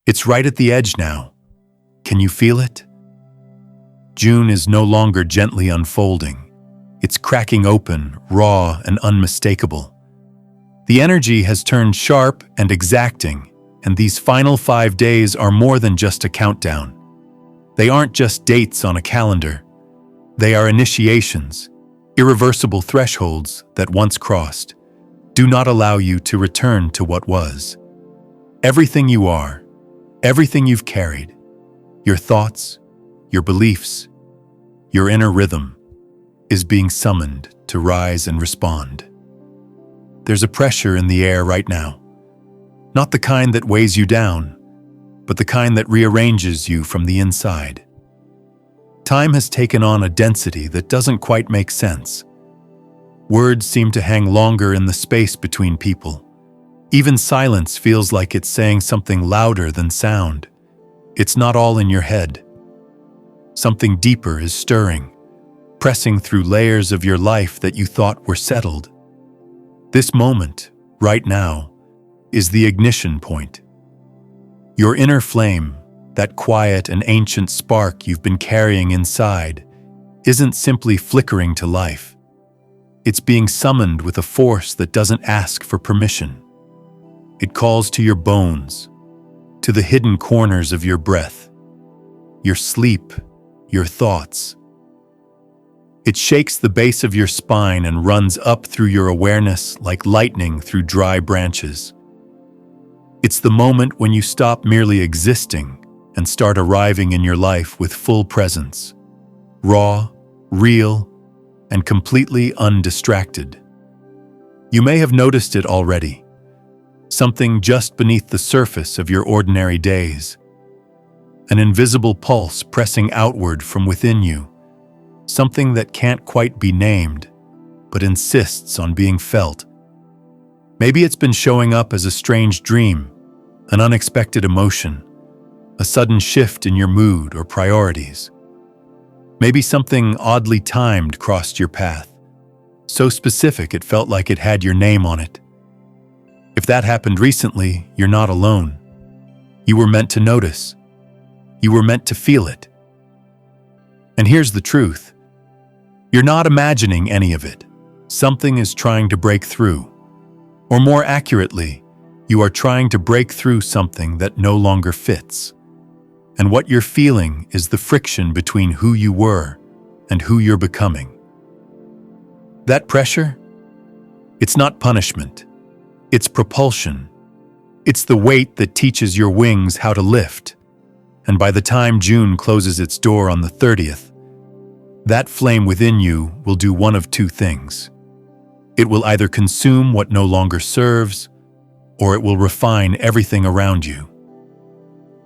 It's right at the edge now. Can you feel it? June is no longer gently unfolding. It's cracking open, raw and unmistakable. The energy has turned sharp and exacting, and these final 5 days are more than just a countdown. They aren't just dates on a calendar. They are initiations, irreversible thresholds that once crossed do not allow you to return to what was. Everything you are, everything you've carried, your thoughts, your beliefs, your inner rhythm, is being summoned to rise and respond. There's a pressure in the air right now, not the kind that weighs you down, but the kind that rearranges you from the inside. Time has taken on a density that doesn't quite make sense. Words seem to hang longer in the space between people. Even silence feels like it's saying something louder than sound. It's not all in your head. Something deeper is stirring, pressing through layers of your life that you thought were settled. This moment, right now, is the ignition point. Your inner flame, that quiet and ancient spark you've been carrying inside, isn't simply flickering to life. It's being summoned with a force that doesn't ask for permission. It calls to your bones, to the hidden corners of your breath, your sleep, your thoughts. It shakes the base of your spine and runs up through your awareness like lightning through dry branches. It's the moment when you stop merely existing and start arriving in your life with full presence, raw, real, and completely undistracted. You may have noticed it already, something just beneath the surface of your ordinary days, an invisible pulse pressing outward from within you, something that can't quite be named, but insists on being felt. Maybe it's been showing up as a strange dream, an unexpected emotion, a sudden shift in your mood or priorities. Maybe something oddly timed crossed your path, so specific it felt like it had your name on it. If that happened recently, you're not alone. You were meant to notice. You were meant to feel it. And here's the truth. You're not imagining any of it. Something is trying to break through. Or more accurately, you are trying to break through something that no longer fits. And what you're feeling is the friction between who you were and who you're becoming. That pressure? It's not punishment. It's propulsion. It's the weight that teaches your wings how to lift. And by the time June closes its door on the 30th, that flame within you will do one of two things. It will either consume what no longer serves, or it will refine everything around you.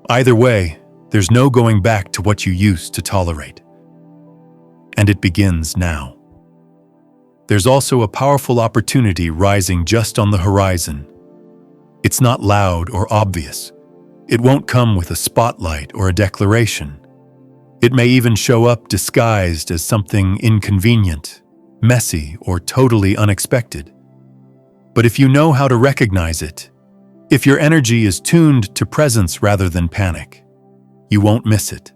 Either way, there's no going back to what you used to tolerate. And it begins now. There's also a powerful opportunity rising just on the horizon. It's not loud or obvious. It won't come with a spotlight or a declaration. It may even show up disguised as something inconvenient, messy, or totally unexpected. But if you know how to recognize it, if your energy is tuned to presence rather than panic, you won't miss it.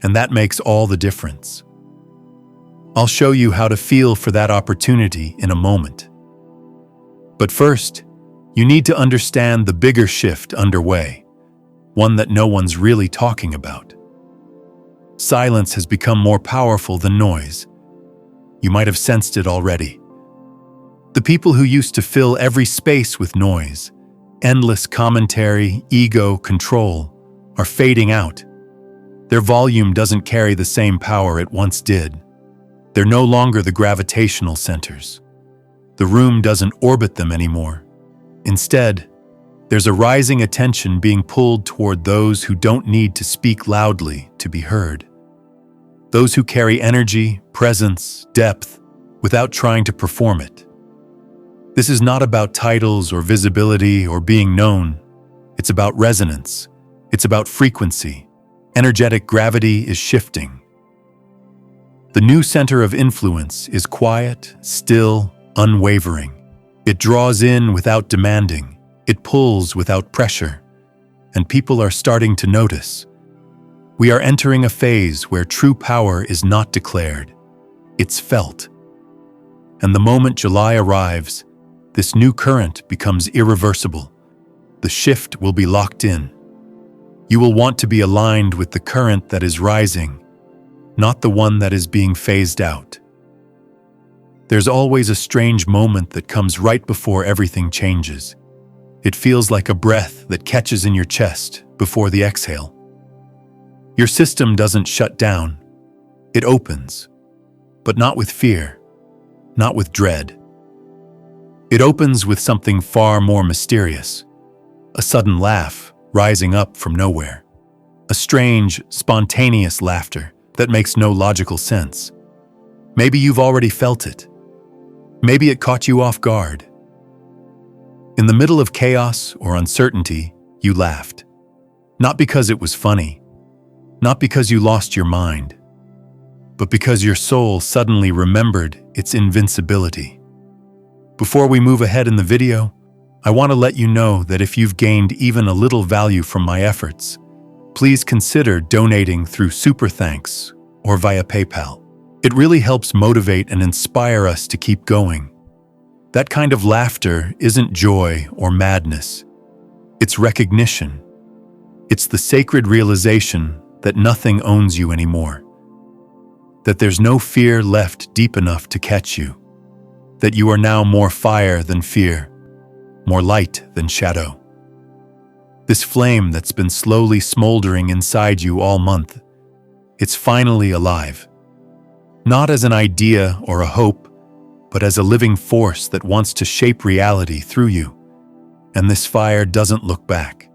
And that makes all the difference. I'll show you how to feel for that opportunity in a moment. But first, you need to understand the bigger shift underway, one that no one's really talking about. Silence has become more powerful than noise. You might have sensed it already. The people who used to fill every space with noise, endless commentary, ego, control, are fading out. Their volume doesn't carry the same power it once did. They're no longer the gravitational centers. The room doesn't orbit them anymore. Instead, there's a rising attention being pulled toward those who don't need to speak loudly to be heard. Those who carry energy, presence, depth, without trying to perform it. This is not about titles or visibility or being known. It's about resonance. It's about frequency. Energetic gravity is shifting. The new center of influence is quiet, still, unwavering. It draws in without demanding. It pulls without pressure. and people are starting to notice. We are entering a phase where true power is not declared, it's felt. And the moment July arrives, this new current becomes irreversible. The shift will be locked in. You will want to be aligned with the current that is rising, not the one that is being phased out. There's always a strange moment that comes right before everything changes. It feels like a breath that catches in your chest before the exhale. Your system doesn't shut down. It opens, but not with fear, not with dread. It opens with something far more mysterious. A sudden laugh rising up from nowhere. A strange, spontaneous laughter that makes no logical sense. Maybe you've already felt it. Maybe it caught you off guard. In the middle of chaos or uncertainty, you laughed. Not because it was funny, not because you lost your mind, but because your soul suddenly remembered its invincibility. Before we move ahead in the video, I want to let you know that if you've gained even a little value from my efforts, please consider donating through Super Thanks or via PayPal. It really helps motivate and inspire us to keep going. That kind of laughter isn't joy or madness. It's recognition. It's the sacred realization that nothing owns you anymore. That there's no fear left deep enough to catch you. That you are now more fire than fear, more light than shadow. This flame that's been slowly smoldering inside you all month, it's finally alive. Not as an idea or a hope, but as a living force that wants to shape reality through you. And this fire doesn't look back.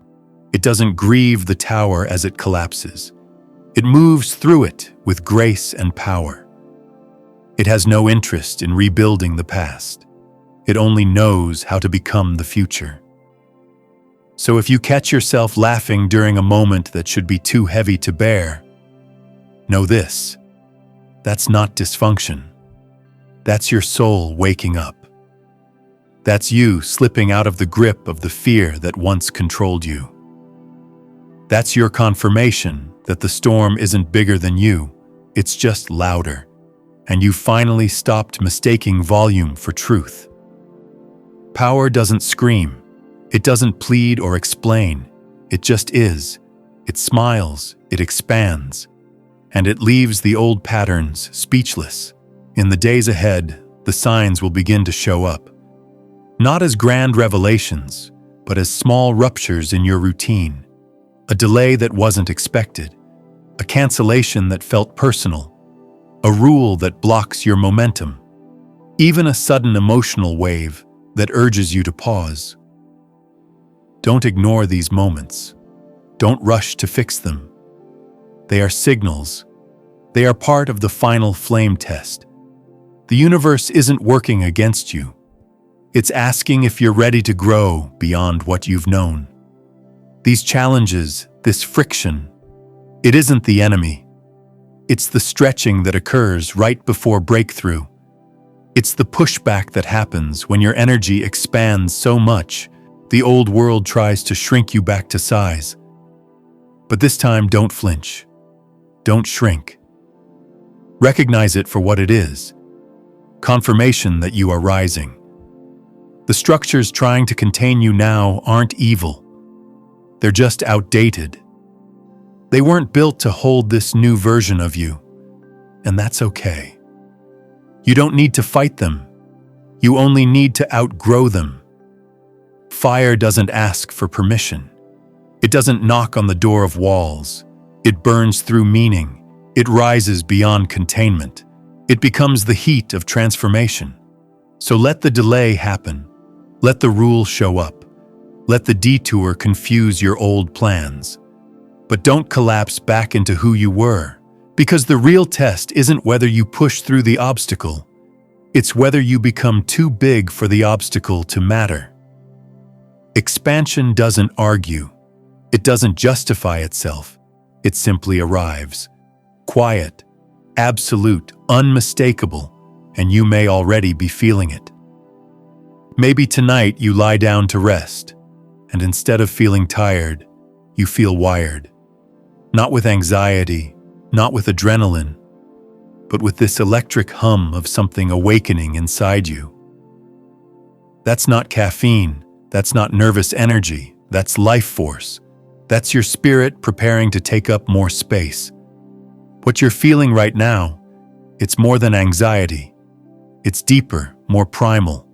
It doesn't grieve the tower as it collapses. It moves through it with grace and power. It has no interest in rebuilding the past. It only knows how to become the future. So if you catch yourself laughing during a moment that should be too heavy to bear, know this: that's not dysfunction. That's your soul waking up. That's you slipping out of the grip of the fear that once controlled you. That's your confirmation that the storm isn't bigger than you, it's just louder, and you finally stopped mistaking volume for truth. Power doesn't scream. It doesn't plead or explain. It just is. It smiles, it expands, and it leaves the old patterns speechless. In the days ahead, the signs will begin to show up. Not as grand revelations, but as small ruptures in your routine. A delay that wasn't expected. A cancellation that felt personal. A rule that blocks your momentum. Even a sudden emotional wave that urges you to pause. Don't ignore these moments. Don't rush to fix them. They are signals. They are part of the final flame test. The universe isn't working against you. It's asking if you're ready to grow beyond what you've known. These challenges, this friction, it isn't the enemy. It's the stretching that occurs right before breakthrough. It's the pushback that happens when your energy expands so much, the old world tries to shrink you back to size. But this time, don't flinch. Don't shrink. Recognize it for what it is. Confirmation that you are rising. The structures trying to contain you now aren't evil. They're just outdated. They weren't built to hold this new version of you, and that's okay. You don't need to fight them. You only need to outgrow them. Fire doesn't ask for permission. It doesn't knock on the door of walls. It burns through meaning. It rises beyond containment. It becomes the heat of transformation. So let the delay happen. Let the rule show up. Let the detour confuse your old plans. But don't collapse back into who you were, because the real test isn't whether you push through the obstacle. It's whether you become too big for the obstacle to matter. Expansion doesn't argue. It doesn't justify itself. It simply arrives. Quiet, absolute, unmistakable, and you may already be feeling it. Maybe tonight you lie down to rest, and instead of feeling tired, you feel wired. Not with anxiety, not with adrenaline, but with this electric hum of something awakening inside you. That's not caffeine, that's not nervous energy, that's life force. That's your spirit preparing to take up more space. What you're feeling right now, it's more than anxiety. It's deeper, more primal,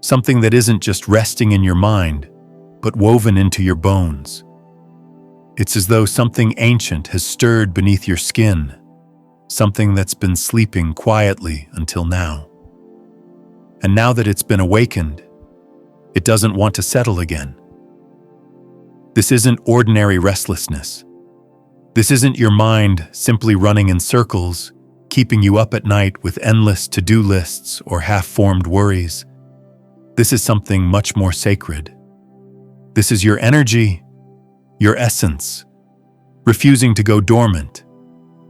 something that isn't just resting in your mind, but woven into your bones. It's as though something ancient has stirred beneath your skin, something that's been sleeping quietly until now. And now that it's been awakened, it doesn't want to settle again. This isn't ordinary restlessness. This isn't your mind simply running in circles, keeping you up at night with endless to-do lists or half-formed worries. This is something much more sacred. This is your energy, your essence, refusing to go dormant.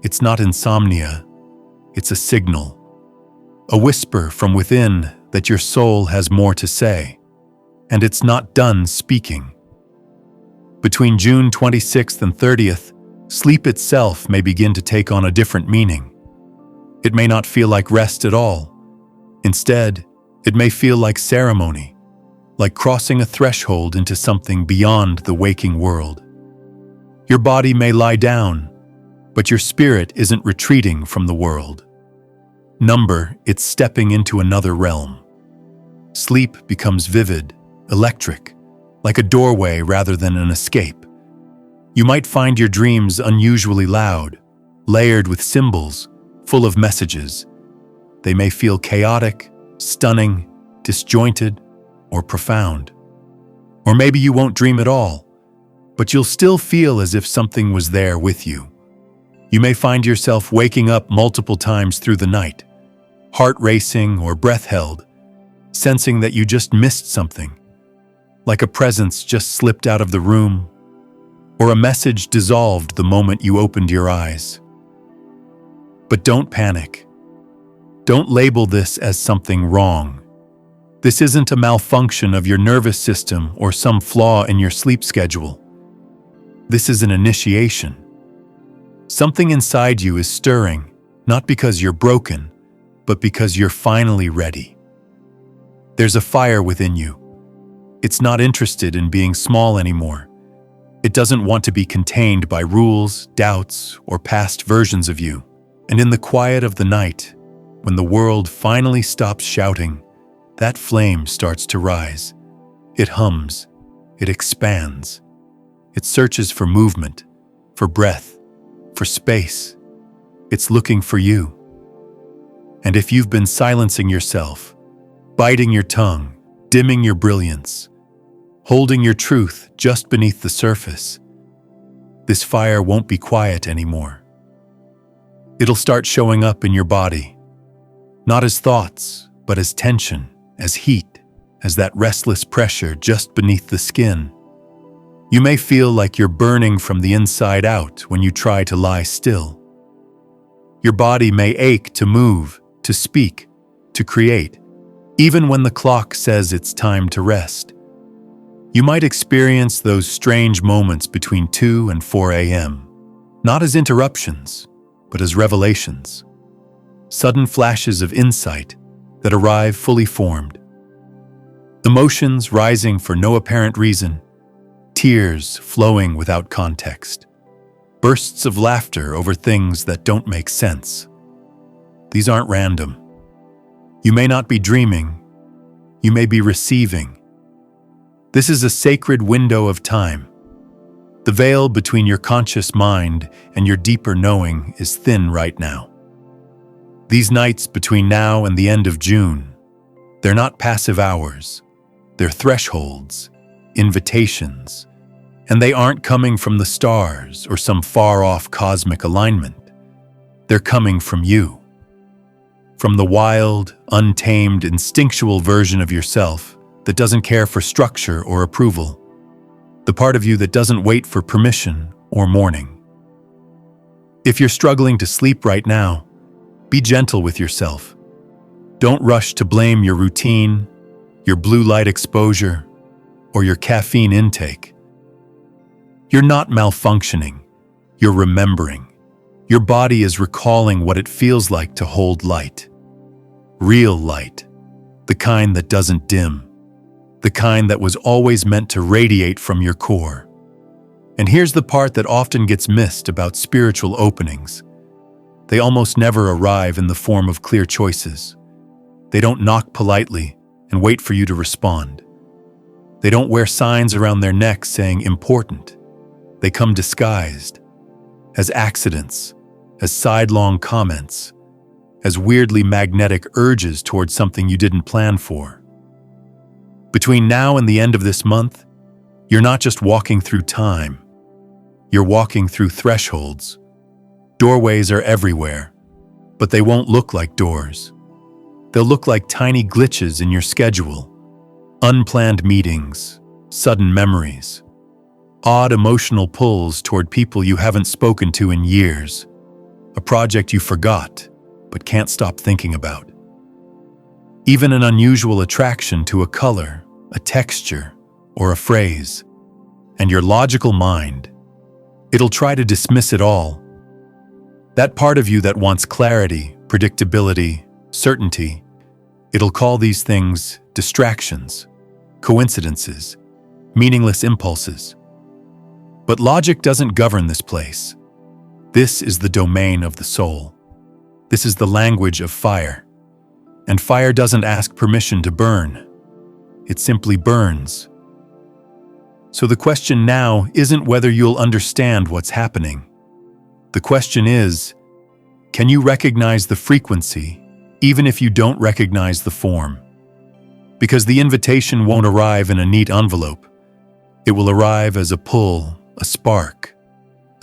It's not insomnia, it's a signal, a whisper from within that your soul has more to say, and it's not done speaking. Between June 26th and 30th, sleep itself may begin to take on a different meaning. It may not feel like rest at all. Instead, it may feel like ceremony, like crossing a threshold into something beyond the waking world. Your body may lie down, but your spirit isn't retreating from the world. It's stepping into another realm. Sleep becomes vivid, electric, like a doorway rather than an escape. You might find your dreams unusually loud, layered with symbols, full of messages. They may feel chaotic, stunning, disjointed, or profound. Or maybe you won't dream at all, but you'll still feel as if something was there with you. You may find yourself waking up multiple times through the night, heart racing or breath held, sensing that you just missed something, like a presence just slipped out of the room, or a message dissolved the moment you opened your eyes. But don't panic. Don't label this as something wrong. This isn't a malfunction of your nervous system or some flaw in your sleep schedule. This is an initiation. Something inside you is stirring, not because you're broken, but because you're finally ready. There's a fire within you. It's not interested in being small anymore. It doesn't want to be contained by rules, doubts, or past versions of you. And in the quiet of the night, when the world finally stops shouting, that flame starts to rise. It hums. It expands. It searches for movement, for breath, for space. It's looking for you. And if you've been silencing yourself, biting your tongue, dimming your brilliance, holding your truth just beneath the surface, this fire won't be quiet anymore. It'll start showing up in your body, not as thoughts, but as tension, as heat, as that restless pressure just beneath the skin. You may feel like you're burning from the inside out when you try to lie still. Your body may ache to move, to speak, to create, even when the clock says it's time to rest. You might experience those strange moments between 2 and 4 a.m., not as interruptions, but as revelations. Sudden flashes of insight that arrive fully formed. Emotions rising for no apparent reason, tears flowing without context, bursts of laughter over things that don't make sense. These aren't random. You may not be dreaming, you may be receiving. This is a sacred window of time. The veil between your conscious mind and your deeper knowing is thin right now. These nights between now and the end of June, they're not passive hours. They're thresholds, invitations, and they aren't coming from the stars or some far-off cosmic alignment. They're coming from you. From the wild, untamed, instinctual version of yourself that doesn't care for structure or approval. The part of you that doesn't wait for permission or mourning. If you're struggling to sleep right now, be gentle with yourself. Don't rush to blame your routine, your blue light exposure, or your caffeine intake. You're not malfunctioning, you're remembering. Your body is recalling what it feels like to hold light. Real light. The kind that doesn't dim. The kind that was always meant to radiate from your core. And here's the part that often gets missed about spiritual openings. They almost never arrive in the form of clear choices. They don't knock politely and wait for you to respond. They don't wear signs around their necks saying important. They come disguised as accidents, as sidelong comments, as weirdly magnetic urges towards something you didn't plan for. Between now and the end of this month, you're not just walking through time. You're walking through thresholds. Doorways are everywhere, but they won't look like doors. They'll look like tiny glitches in your schedule, unplanned meetings, sudden memories, odd emotional pulls toward people you haven't spoken to in years, a project you forgot but can't stop thinking about. Even an unusual attraction to a color, a texture, or a phrase, and your logical mind, it'll try to dismiss it all. That part of you that wants clarity, predictability, certainty, it'll call these things distractions, coincidences, meaningless impulses. But logic doesn't govern this place. This is the domain of the soul. This is the language of fire. And fire doesn't ask permission to burn. It simply burns. So the question now isn't whether you'll understand what's happening. The question is, can you recognize the frequency, even if you don't recognize the form? Because the invitation won't arrive in a neat envelope. It will arrive as a pull, a spark,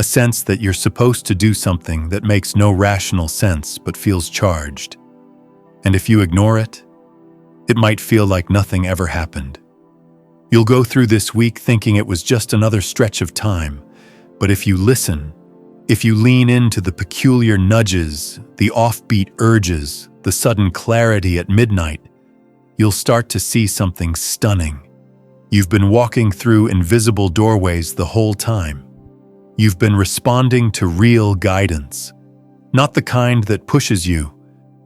a sense that you're supposed to do something that makes no rational sense but feels charged. And if you ignore it, it might feel like nothing ever happened. You'll go through this week thinking it was just another stretch of time, but if you listen, if you lean into the peculiar nudges, the offbeat urges, the sudden clarity at midnight, you'll start to see something stunning. You've been walking through invisible doorways the whole time. You've been responding to real guidance, not the kind that pushes you,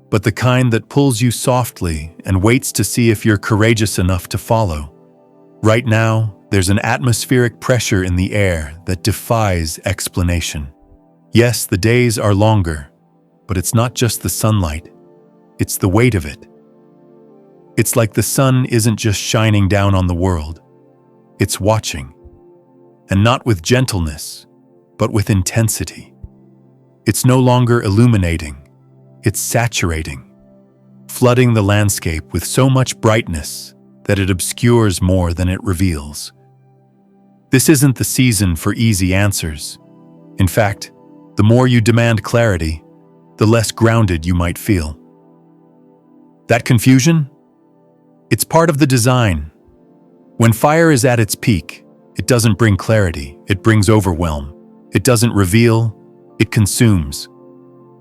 but the kind that pulls you softly and waits to see if you're courageous enough to follow. Right now, there's an atmospheric pressure in the air that defies explanation. Yes, the days are longer, but it's not just the sunlight. It's the weight of it. It's like the sun isn't just shining down on the world. It's watching. And not with gentleness, but with intensity. It's no longer illuminating. It's saturating, flooding the landscape with so much brightness that it obscures more than it reveals. This isn't the season for easy answers. In fact, the more you demand clarity, the less grounded you might feel. That confusion? It's part of the design. When fire is at its peak, it doesn't bring clarity, it brings overwhelm. It doesn't reveal, it consumes.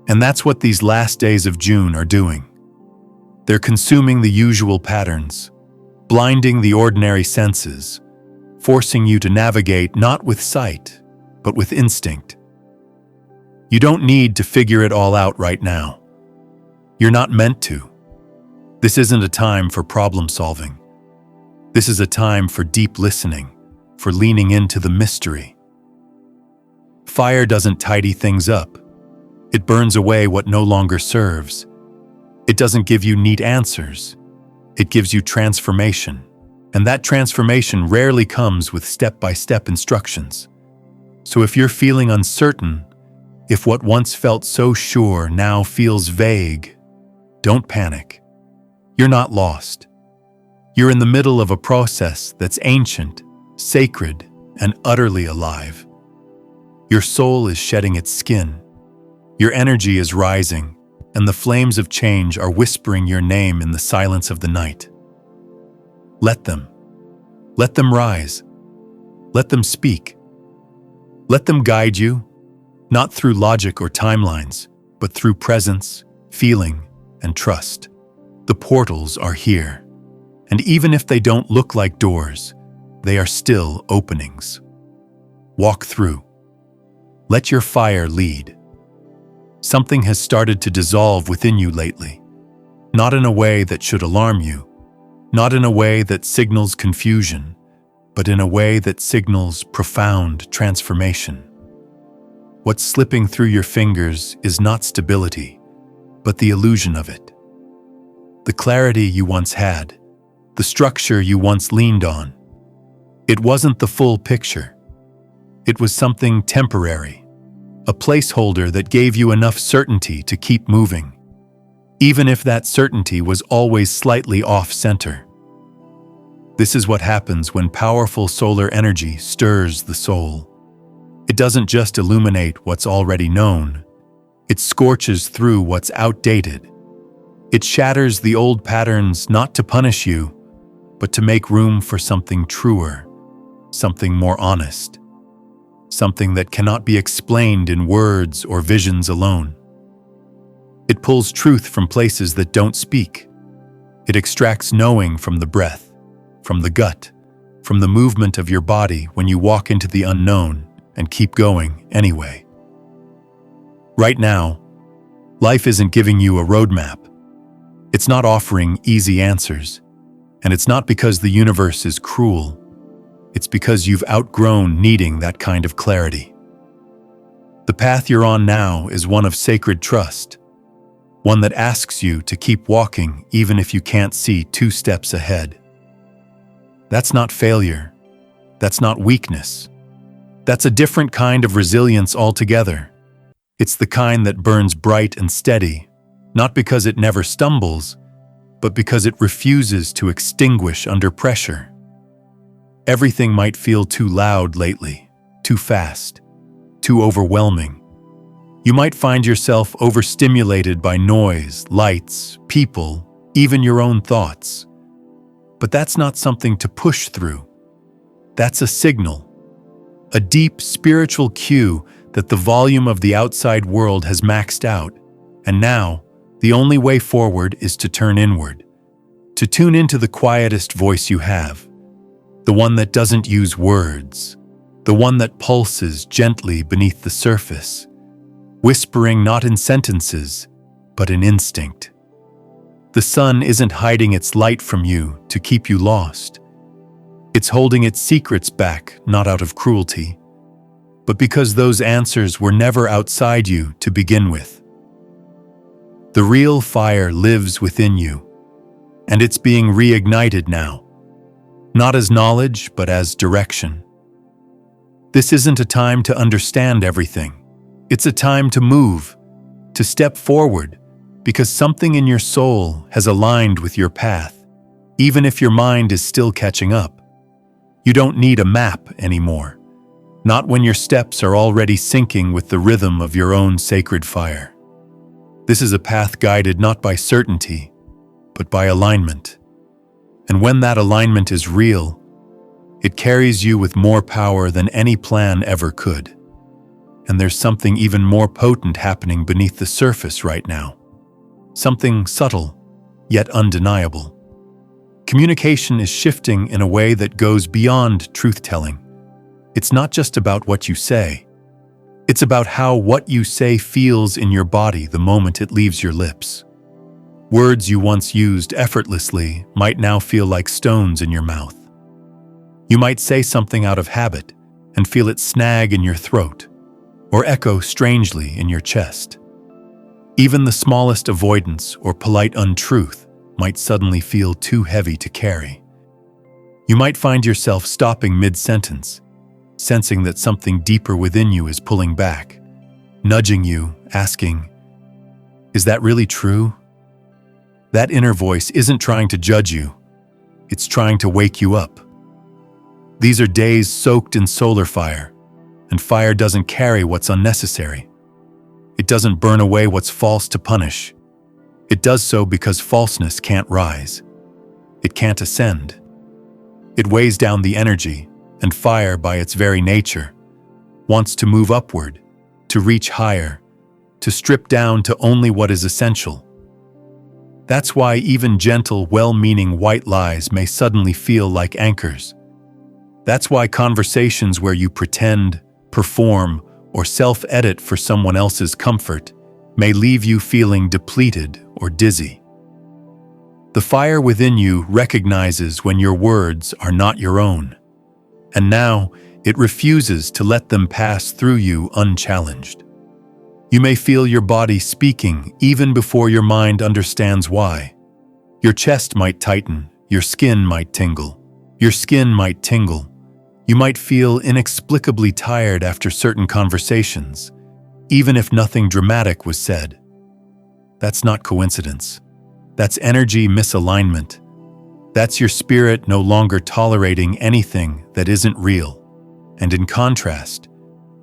And that's what these last days of June are doing. They're consuming the usual patterns, blinding the ordinary senses, forcing you to navigate not with sight, but with instinct. You don't need to figure it all out right now. You're not meant to. This isn't a time for problem solving. This is a time for deep listening, for leaning into the mystery. Fire doesn't tidy things up. It burns away what no longer serves. It doesn't give you neat answers. It gives you transformation. And that transformation rarely comes with step-by-step instructions. So if you're feeling uncertain, if what once felt so sure now feels vague, don't panic. You're not lost. You're in the middle of a process that's ancient, sacred, and utterly alive. Your soul is shedding its skin. Your energy is rising, and the flames of change are whispering your name in the silence of the night. Let them. Let them rise. Let them speak. Let them guide you, not through logic or timelines, but through presence, feeling, and trust. The portals are here, and even if they don't look like doors, they are still openings. Walk through. Let your fire lead. Something has started to dissolve within you lately, not in a way that should alarm you, not in a way that signals confusion, but in a way that signals profound transformation. What's slipping through your fingers is not stability, but the illusion of it. The clarity you once had, the structure you once leaned on. It wasn't the full picture. It was something temporary, a placeholder that gave you enough certainty to keep moving, even if that certainty was always slightly off-center. This is what happens when powerful solar energy stirs the soul. It doesn't just illuminate what's already known, it scorches through what's outdated. It shatters the old patterns not to punish you, but to make room for something truer, something more honest, something that cannot be explained in words or visions alone. It pulls truth from places that don't speak. It extracts knowing from the breath, from the gut, from the movement of your body when you walk into the unknown and keep going anyway. Right now, life isn't giving you a roadmap. It's not offering easy answers, and it's not because the universe is cruel. It's because you've outgrown needing that kind of clarity. The path you're on now is one of sacred trust, one that asks you to keep walking even if you can't see 2 steps ahead. That's not failure. That's not weakness. That's a different kind of resilience altogether. It's the kind that burns bright and steady, not because it never stumbles, but because it refuses to extinguish under pressure. Everything might feel too loud lately, too fast, too overwhelming. You might find yourself overstimulated by noise, lights, people, even your own thoughts. But that's not something to push through. That's a signal, a deep spiritual cue that the volume of the outside world has maxed out, and now the only way forward is to turn inward, to tune into the quietest voice you have, the one that doesn't use words, the one that pulses gently beneath the surface, whispering not in sentences, but in instinct. The sun isn't hiding its light from you to keep you lost. It's holding its secrets back, not out of cruelty, but because those answers were never outside you to begin with. The real fire lives within you, and it's being reignited now, not as knowledge, but as direction. This isn't a time to understand everything. It's a time to move, to step forward, because something in your soul has aligned with your path, even if your mind is still catching up. You don't need a map anymore, not when your steps are already syncing with the rhythm of your own sacred fire. This is a path guided not by certainty, but by alignment. And when that alignment is real, it carries you with more power than any plan ever could. And there's something even more potent happening beneath the surface right now. Something subtle, yet undeniable. Communication is shifting in a way that goes beyond truth-telling. It's not just about what you say. It's about how what you say feels in your body the moment it leaves your lips. Words you once used effortlessly might now feel like stones in your mouth. You might say something out of habit and feel it snag in your throat, or echo strangely in your chest. Even the smallest avoidance or polite untruth might suddenly feel too heavy to carry. You might find yourself stopping mid-sentence, sensing that something deeper within you is pulling back, nudging you, asking, "Is that really true?" That inner voice isn't trying to judge you. It's trying to wake you up. These are days soaked in solar fire, and fire doesn't carry what's unnecessary. It doesn't burn away what's false to punish. It does so because falseness can't rise. It can't ascend. It weighs down the energy, and fire, by its very nature, wants to move upward, to reach higher, to strip down to only what is essential. That's why even gentle, well-meaning white lies may suddenly feel like anchors. That's why conversations where you pretend, perform, or self-edit for someone else's comfort may leave you feeling depleted or dizzy. The fire within you recognizes when your words are not your own, and now it refuses to let them pass through you unchallenged. You may feel your body speaking even before your mind understands why. Your chest might tighten, your skin might tingle. Your skin might tingle. You might feel inexplicably tired after certain conversations, even if nothing dramatic was said. That's not coincidence. That's energy misalignment. That's your spirit no longer tolerating anything that isn't real. And in contrast,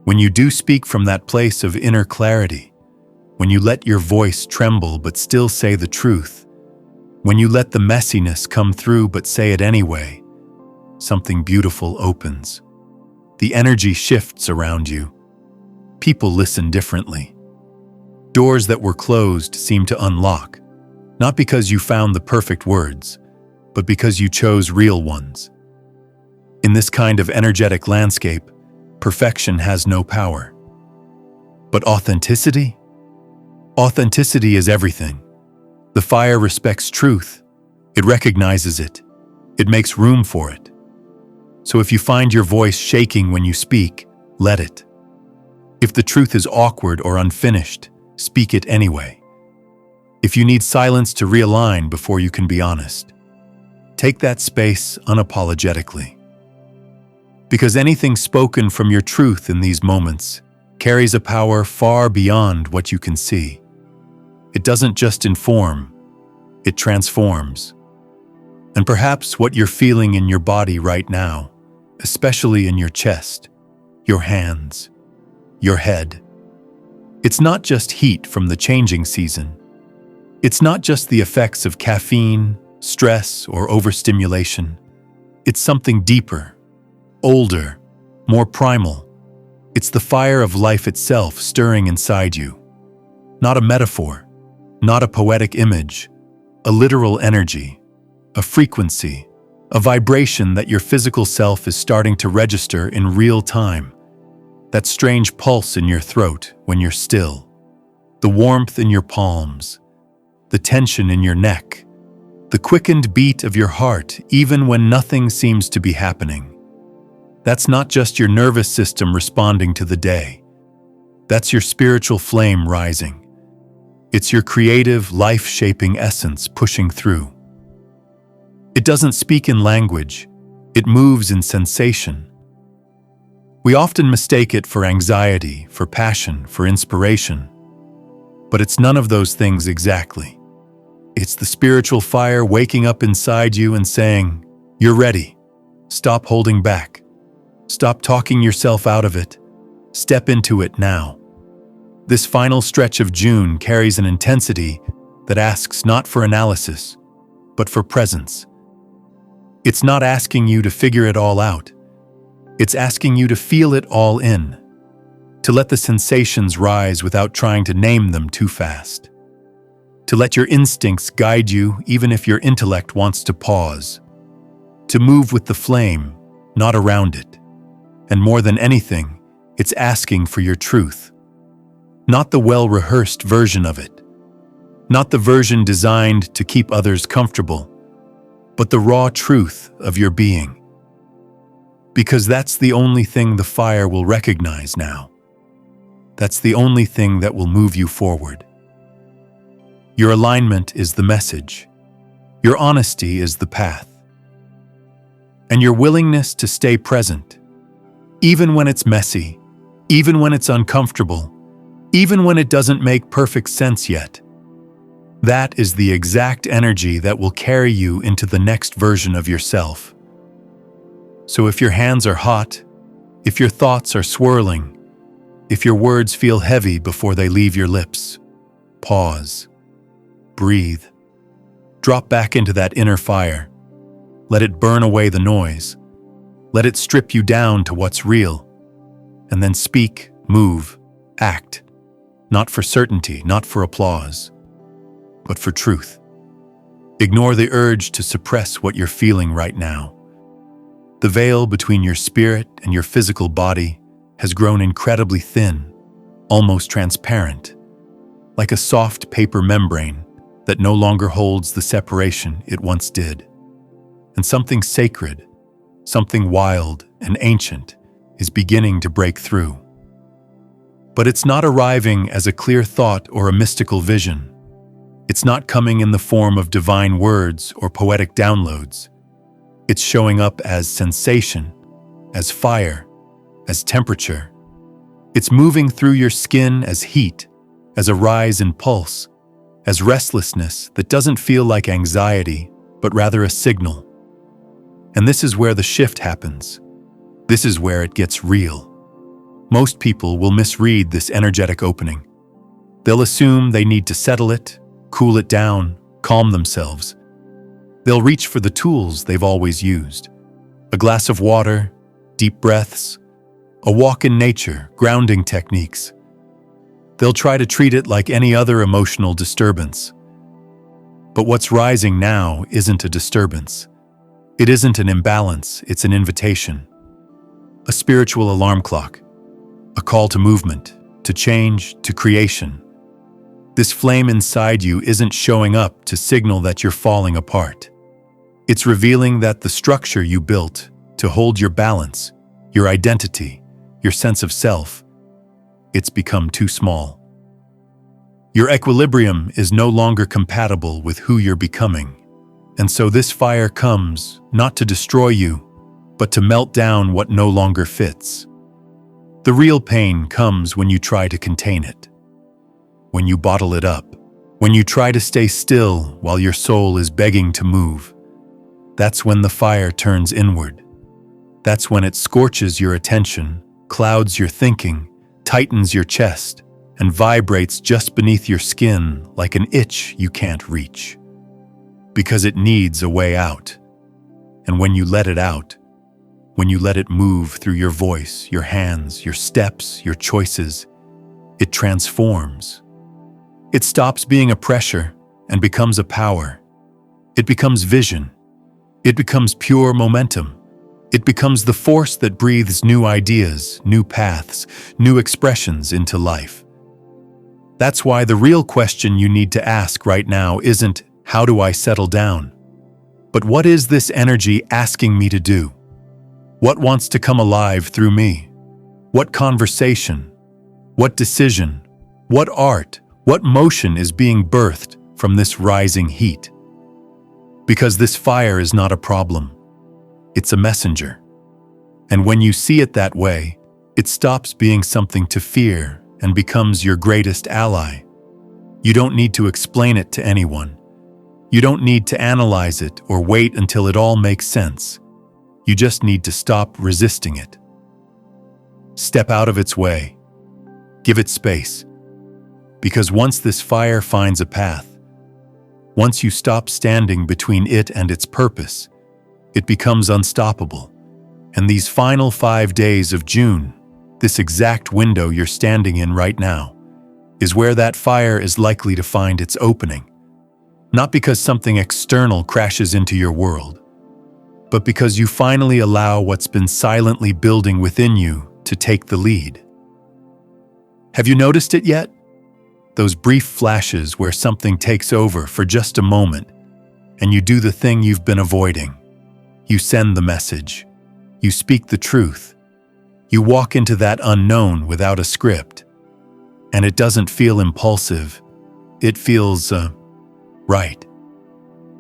when you do speak from that place of inner clarity, when you let your voice tremble but still say the truth, when you let the messiness come through but say it anyway, something beautiful opens. The energy shifts around you. People listen differently. Doors that were closed seem to unlock, not because you found the perfect words, but because you chose real ones. In this kind of energetic landscape, perfection has no power. But authenticity? Authenticity is everything. The fire respects truth. It recognizes it. It makes room for it. So if you find your voice shaking when you speak, let it. If the truth is awkward or unfinished, speak it anyway. If you need silence to realign before you can be honest, take that space unapologetically. Because anything spoken from your truth in these moments carries a power far beyond what you can see. It doesn't just inform, it transforms. And perhaps what you're feeling in your body right now, especially in your chest, your hands, your head, it's not just heat from the changing season. It's not just the effects of caffeine, stress, or overstimulation. It's something deeper, older, more primal. It's the fire of life itself stirring inside you. Not a metaphor, not a poetic image, a literal energy, a frequency, a vibration that your physical self is starting to register in real time. That strange pulse in your throat when you're still, the warmth in your palms, the tension in your neck, the quickened beat of your heart even when nothing seems to be happening. That's not just your nervous system responding to the day. That's your spiritual flame rising. It's your creative, life-shaping essence pushing through. It doesn't speak in language. It moves in sensation. We often mistake it for anxiety, for passion, for inspiration. But it's none of those things exactly. It's the spiritual fire waking up inside you and saying, "You're ready. Stop holding back. Stop talking yourself out of it. Step into it now." This final stretch of June carries an intensity that asks not for analysis, but for presence. It's not asking you to figure it all out. It's asking you to feel it all in, to let the sensations rise without trying to name them too fast, to let your instincts guide you even if your intellect wants to pause, to move with the flame, not around it. And more than anything, it's asking for your truth. Not the well-rehearsed version of it, not the version designed to keep others comfortable, but the raw truth of your being. Because that's the only thing the fire will recognize now. That's the only thing that will move you forward. Your alignment is the message. Your honesty is the path. And your willingness to stay present, even when it's messy, even when it's uncomfortable, even when it doesn't make perfect sense yet, that is the exact energy that will carry you into the next version of yourself. So if your hands are hot, if your thoughts are swirling, if your words feel heavy before they leave your lips, pause, breathe, drop back into that inner fire. Let it burn away the noise. Let it strip you down to what's real. And then speak, move, act. Not for certainty, not for applause, but for truth. Ignore the urge to suppress what you're feeling right now. The veil between your spirit and your physical body has grown incredibly thin, almost transparent, like a soft paper membrane that no longer holds the separation it once did. And something sacred, something wild and ancient, is beginning to break through. But it's not arriving as a clear thought or a mystical vision. It's not coming in the form of divine words or poetic downloads. It's showing up as sensation, as fire, as temperature. It's moving through your skin as heat, as a rise in pulse, as restlessness that doesn't feel like anxiety, but rather a signal. And this is where the shift happens. This is where it gets real. Most people will misread this energetic opening. They'll assume they need to settle it, cool it down, calm themselves. They'll reach for the tools they've always used. A glass of water, deep breaths, a walk in nature, grounding techniques. They'll try to treat it like any other emotional disturbance. But what's rising now isn't a disturbance. It isn't an imbalance, it's an invitation. A spiritual alarm clock. A call to movement, to change, to creation. This flame inside you isn't showing up to signal that you're falling apart. It's revealing that the structure you built to hold your balance, your identity, your sense of self, it's become too small. Your equilibrium is no longer compatible with who you're becoming. And so this fire comes not to destroy you, but to melt down what no longer fits. The real pain comes when you try to contain it, when you bottle it up, when you try to stay still while your soul is begging to move. That's when the fire turns inward. That's when it scorches your attention, clouds your thinking, tightens your chest, and vibrates just beneath your skin like an itch you can't reach. Because it needs a way out. And when you let it out, when you let it move through your voice, your hands, your steps, your choices, it transforms. It stops being a pressure and becomes a power. It becomes vision. It becomes pure momentum. It becomes the force that breathes new ideas, new paths, new expressions into life. That's why the real question you need to ask right now isn't, how do I settle down? But what is this energy asking me to do? What wants to come alive through me? What conversation? What decision? What art? What motion is being birthed from this rising heat? Because this fire is not a problem. It's a messenger. And when you see it that way, it stops being something to fear and becomes your greatest ally. You don't need to explain it to anyone. You don't need to analyze it or wait until it all makes sense. You just need to stop resisting it. Step out of its way. Give it space. Because once this fire finds a path, once you stop standing between it and its purpose, it becomes unstoppable. And these final 5 days of June, this exact window you're standing in right now, is where that fire is likely to find its opening. Not because something external crashes into your world, but because you finally allow what's been silently building within you to take the lead. Have you noticed it yet? Those brief flashes where something takes over for just a moment, and you do the thing you've been avoiding. You send the message. You speak the truth. You walk into that unknown without a script. And it doesn't feel impulsive. It feels, right.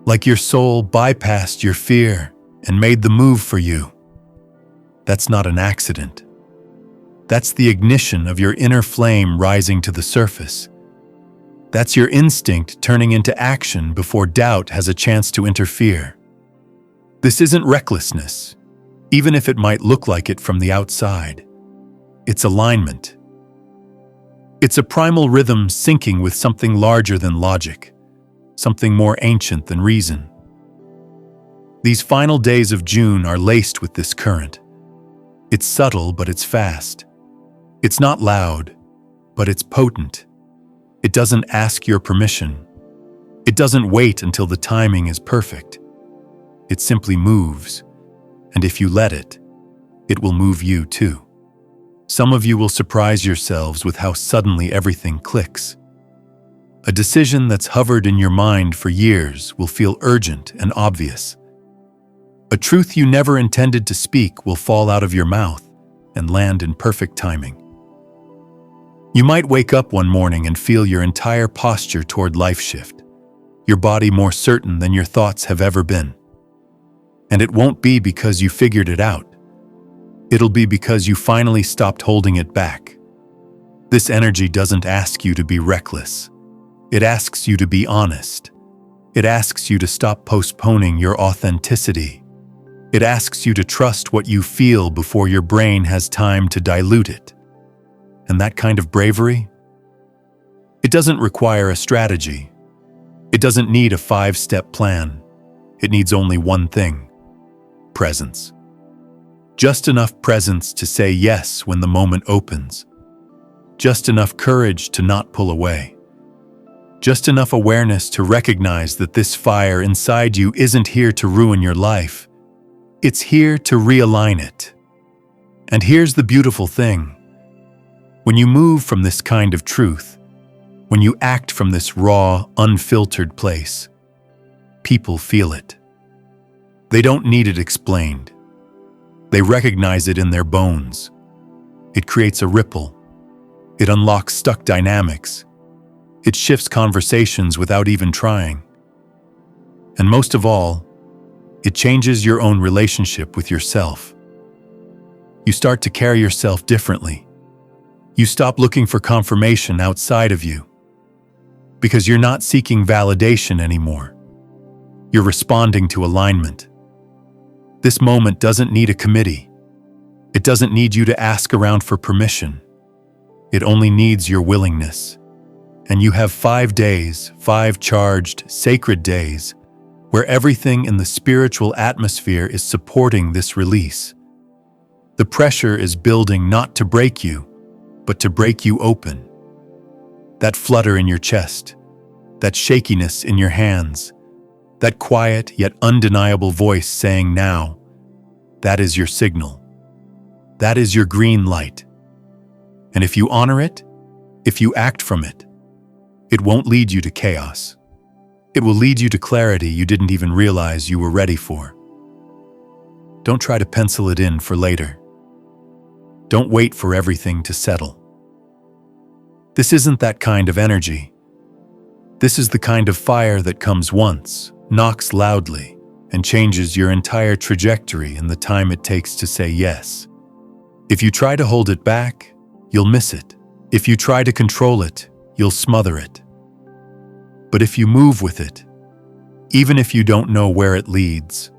Like your soul bypassed your fear and made the move for you. That's not an accident. That's the ignition of your inner flame rising to the surface. That's your instinct turning into action before doubt has a chance to interfere. This isn't recklessness, even if it might look like it from the outside. It's alignment. It's a primal rhythm syncing with something larger than logic, something more ancient than reason. These final days of June are laced with this current. It's subtle, but it's fast. It's not loud, but it's potent. It doesn't ask your permission. It doesn't wait until the timing is perfect. It simply moves. And if you let it, it will move you too. Some of you will surprise yourselves with how suddenly everything clicks. A decision that's hovered in your mind for years will feel urgent and obvious. A truth you never intended to speak will fall out of your mouth and land in perfect timing. You might wake up one morning and feel your entire posture toward life shift, your body more certain than your thoughts have ever been. And it won't be because you figured it out. It'll be because you finally stopped holding it back. This energy doesn't ask you to be reckless. It asks you to be honest. It asks you to stop postponing your authenticity. It asks you to trust what you feel before your brain has time to dilute it. And that kind of bravery? It doesn't require a strategy. It doesn't need a 5-step plan. It needs only one thing: presence. Just enough presence to say yes when the moment opens. Just enough courage to not pull away. Just enough awareness to recognize that this fire inside you isn't here to ruin your life. It's here to realign it. And here's the beautiful thing. When you move from this kind of truth, when you act from this raw, unfiltered place, people feel it. They don't need it explained. They recognize it in their bones. It creates a ripple. It unlocks stuck dynamics. It shifts conversations without even trying. And most of all, it changes your own relationship with yourself. You start to carry yourself differently. You stop looking for confirmation outside of you. Because you're not seeking validation anymore. You're responding to alignment. This moment doesn't need a committee. It doesn't need you to ask around for permission. It only needs your willingness. And you have 5 days, 5 charged, sacred days, where everything in the spiritual atmosphere is supporting this release. The pressure is building not to break you, but to break you open. That flutter in your chest, that shakiness in your hands, that quiet yet undeniable voice saying now, that is your signal. That is your green light. And if you honor it, if you act from it, it won't lead you to chaos. It will lead you to clarity you didn't even realize you were ready for. Don't try to pencil it in for later. Don't wait for everything to settle. This isn't that kind of energy. This is the kind of fire that comes once, knocks loudly, and changes your entire trajectory in the time it takes to say yes. If you try to hold it back, you'll miss it. If you try to control it, you'll smother it. But if you move with it, even if you don't know where it leads,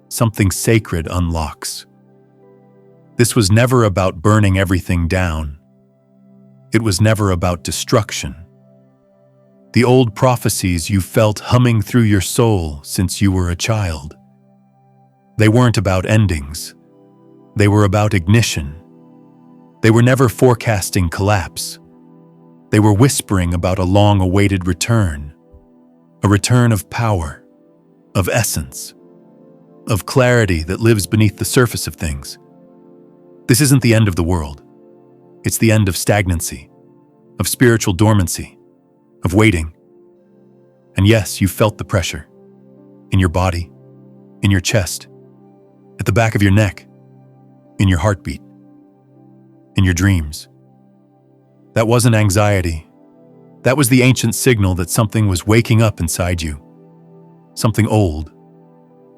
something sacred unlocks. This was never about burning everything down. It was never about destruction. The old prophecies you felt humming through your soul since you were a child. They weren't about endings. They were about ignition. They were never forecasting collapse. They were whispering about a long-awaited return. A return of power, of essence, of clarity that lives beneath the surface of things. This isn't the end of the world. It's the end of stagnancy, of spiritual dormancy, of waiting. And yes, you felt the pressure. In your body, in your chest, at the back of your neck, in your heartbeat, in your dreams. That wasn't anxiety. That was the ancient signal that something was waking up inside you. Something old,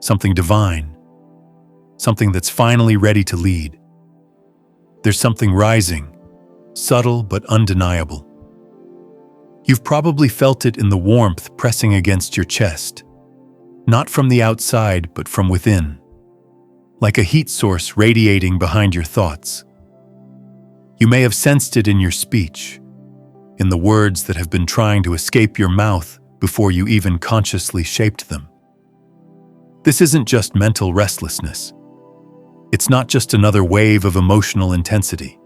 something divine, something that's finally ready to lead. There's something rising, subtle but undeniable. You've probably felt it in the warmth pressing against your chest, not from the outside but from within, like a heat source radiating behind your thoughts. You may have sensed it in your speech, in the words that have been trying to escape your mouth before you even consciously shaped them. This isn't just mental restlessness. It's not just another wave of emotional intensity.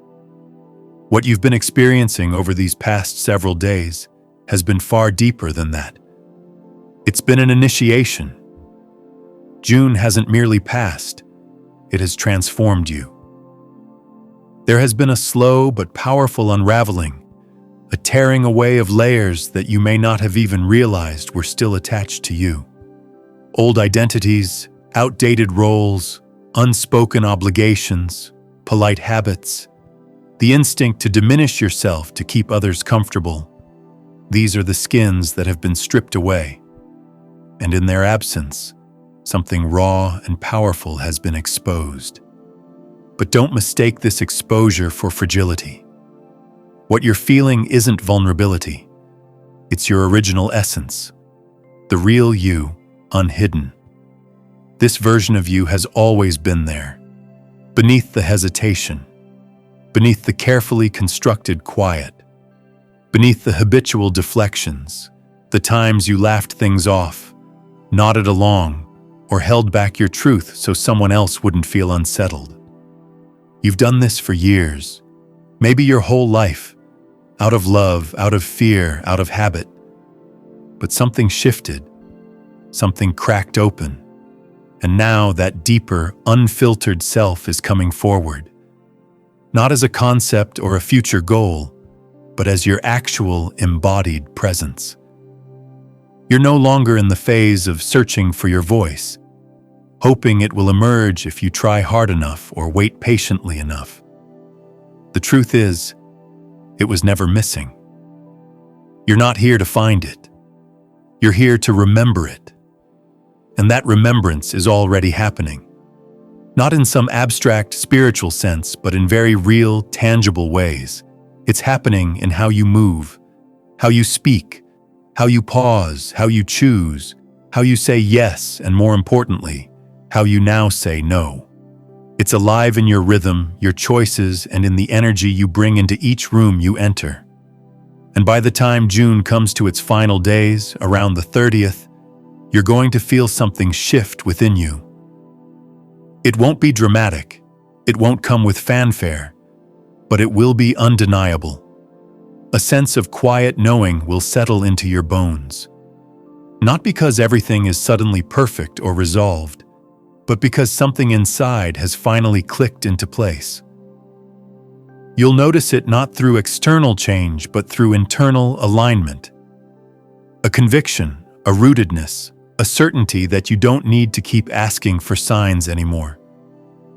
What you've been experiencing over these past several days has been far deeper than that. It's been an initiation. June hasn't merely passed, it has transformed you. There has been a slow but powerful unraveling, a tearing away of layers that you may not have even realized were still attached to you. Old identities, outdated roles, unspoken obligations, polite habits, the instinct to diminish yourself to keep others comfortable. These are the skins that have been stripped away. And in their absence, something raw and powerful has been exposed. But don't mistake this exposure for fragility. What you're feeling isn't vulnerability. It's your original essence, the real you, unhidden. This version of you has always been there, beneath the hesitation, beneath the carefully constructed quiet, beneath the habitual deflections, the times you laughed things off, nodded along, or held back your truth so someone else wouldn't feel unsettled. You've done this for years, maybe your whole life, out of love, out of fear, out of habit. But something shifted, something cracked open, and now that deeper, unfiltered self is coming forward. Not as a concept or a future goal, but as your actual embodied presence. You're no longer in the phase of searching for your voice, hoping it will emerge if you try hard enough or wait patiently enough. The truth is, it was never missing. You're not here to find it. You're here to remember it. And that remembrance is already happening. Not in some abstract spiritual sense, but in very real, tangible ways. It's happening in how you move, how you speak, how you pause, how you choose, how you say yes, and more importantly, how you now say no. It's alive in your rhythm, your choices, and in the energy you bring into each room you enter. And by the time June comes to its final days, around the 30th, you're going to feel something shift within you. It won't be dramatic, it won't come with fanfare, but it will be undeniable. A sense of quiet knowing will settle into your bones. Not because everything is suddenly perfect or resolved, but because something inside has finally clicked into place. You'll notice it not through external change, but through internal alignment. A conviction, a rootedness, a certainty that you don't need to keep asking for signs anymore.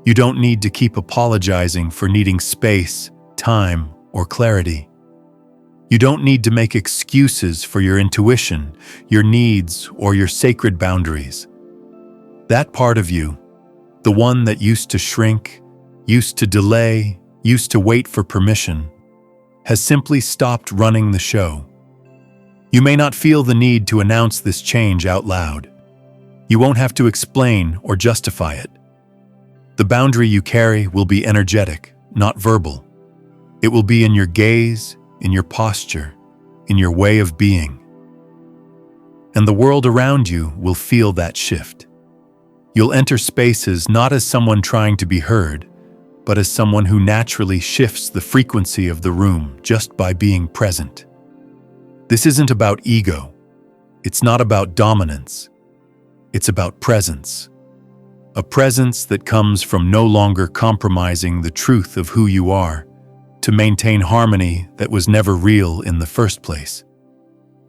You don't need to keep apologizing for needing space, time, or clarity. You don't need to make excuses for your intuition, your needs, or your sacred boundaries. That part of you, the one that used to shrink, used to delay, used to wait for permission, has simply stopped running the show. You may not feel the need to announce this change out loud. You won't have to explain or justify it. The boundary you carry will be energetic, not verbal. It will be in your gaze, in your posture, in your way of being. And the world around you will feel that shift. You'll enter spaces not as someone trying to be heard, but as someone who naturally shifts the frequency of the room just by being present. This isn't about ego. It's not about dominance. It's about presence. A presence that comes from no longer compromising the truth of who you are to maintain harmony that was never real in the first place.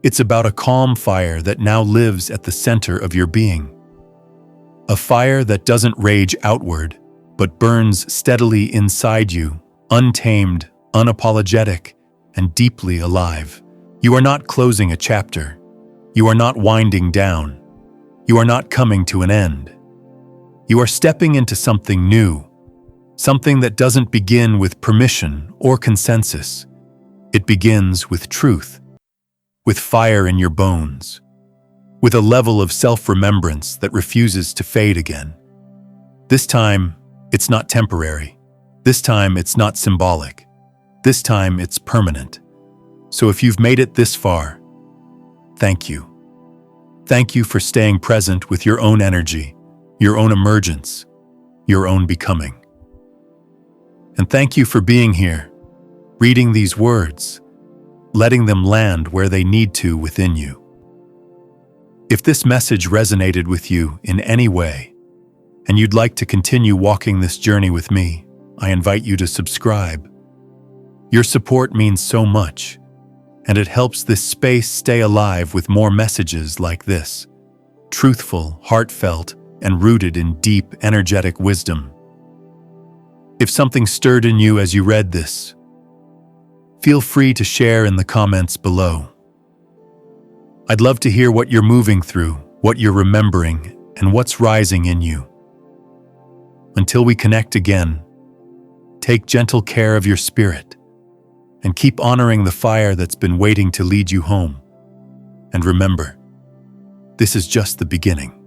It's about a calm fire that now lives at the center of your being. A fire that doesn't rage outward, but burns steadily inside you, untamed, unapologetic, and deeply alive. You are not closing a chapter. You are not winding down. You are not coming to an end. You are stepping into something new, something that doesn't begin with permission or consensus. It begins with truth, with fire in your bones, with a level of self-remembrance that refuses to fade again. This time, it's not temporary. This time, it's not symbolic. This time, it's permanent. So if you've made it this far, thank you. Thank you for staying present with your own energy, your own emergence, your own becoming. And thank you for being here, reading these words, letting them land where they need to within you. If this message resonated with you in any way, and you'd like to continue walking this journey with me, I invite you to subscribe. Your support means so much, and it helps this space stay alive with more messages like this, truthful, heartfelt, and rooted in deep, energetic wisdom. If something stirred in you as you read this, feel free to share in the comments below. I'd love to hear what you're moving through, what you're remembering, and what's rising in you. Until we connect again, take gentle care of your spirit and keep honoring the fire that's been waiting to lead you home. And remember, this is just the beginning.